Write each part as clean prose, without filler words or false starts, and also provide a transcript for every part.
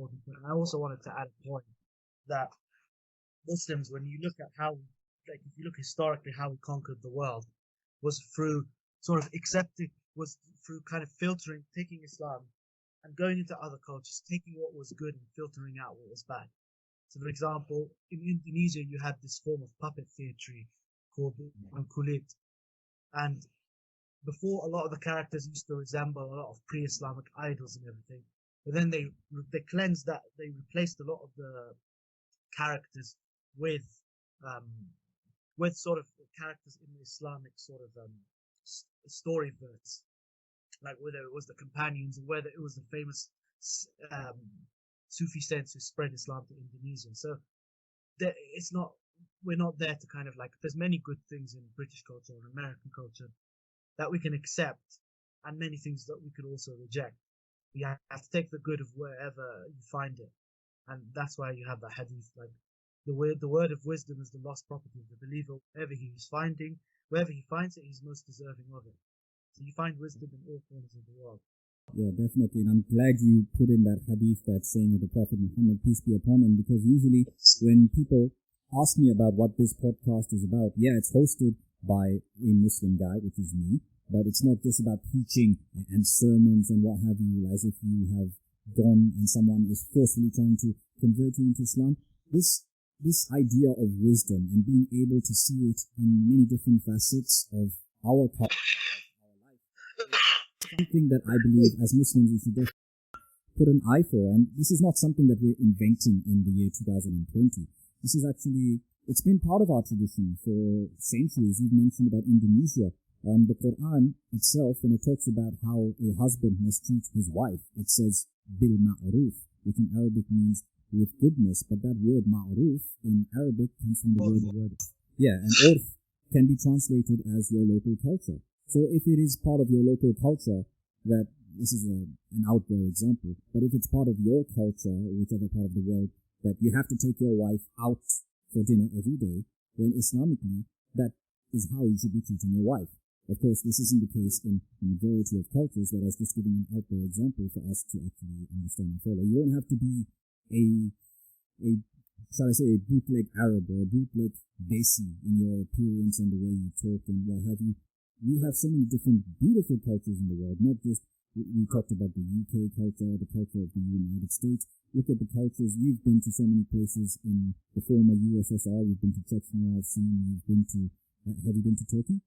important point. I also wanted to add a point that Muslims, when you look at how, like, if you look historically how we conquered the world, was through sort of was through kind of filtering, taking Islam and going into other cultures, taking what was good and filtering out what was bad. So, for example, in Indonesia, you had this form of puppet theatre called kulit, and before, a lot of the characters used to resemble a lot of pre-Islamic idols and everything, but then they cleansed that. They replaced a lot of the characters with sort of characters in the Islamic sort of story verse, like whether it was the companions or whether it was the famous Sufi saints who spread Islam to Indonesia. So we're not there to kind of like, there's many good things in British culture and American culture that we can accept, and many things that we could also reject. You have to take the good of wherever you find it, and that's why you have the hadith, like the word of wisdom is the lost property of the believer. Wherever he finds it, he's most deserving of it. So you find wisdom in all corners of the world. Yeah, definitely. And I'm glad you put in that hadith, that saying of the Prophet Muhammad, peace be upon him, because usually when people ask me about what this podcast is about, yeah, it's hosted by a Muslim guy, which is me, but it's not just about preaching and sermons and what have you, as if you have gone and someone is forcefully trying to convert you into Islam. This idea of wisdom and being able to see it in many different facets of our culture, of our life, is something that I believe as Muslims we should put an eye for. And this is not something that we're inventing in the year 2020. This is actually, it's been part of our tradition for centuries. You've mentioned about Indonesia. The Quran itself, when it talks about how a husband must treat his wife, it says bil ma'ruf, which in Arabic means with goodness, but that word ma'ruf in Arabic comes from the word. Yeah, and urf can be translated as your local culture. So if it is part of your local culture, that this is an out there example, but if it's part of your culture, whichever part of the world, that you have to take your wife out for dinner every day, then Islamically, that is how you should be treating your wife. Of course, this isn't the case in the majority of cultures, but I was just giving an out there example for us to actually understand and follow. You don't have to be shall I say, a bootleg Arab or a bootleg Desi in your appearance and the way you talk and what have you. We have so many different beautiful cultures in the world, not just, we talked about the UK culture, the culture of the United States. Look at the cultures. You've been to so many places in the former USSR. You've been to Chechnya, I've seen. Have you been to Turkey?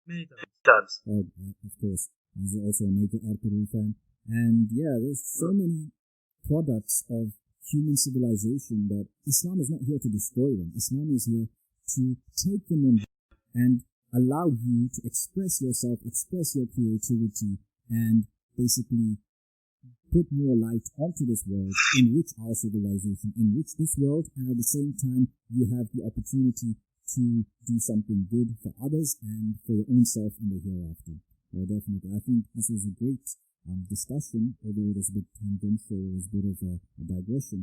Many times. Oh, of course. He's also a major Ertuğrul fan. And yeah, there's so many products of human civilization that Islam is not here to destroy them. Islam is here to take them on and allow you to express yourself, express your creativity, and basically put more light onto this world, enrich our civilization, enrich this world, and at the same time, you have the opportunity to do something good for others and for your own self in the hereafter. Well, definitely. I think this was a great discussion, although it was a bit tangential, it was a bit of a digression.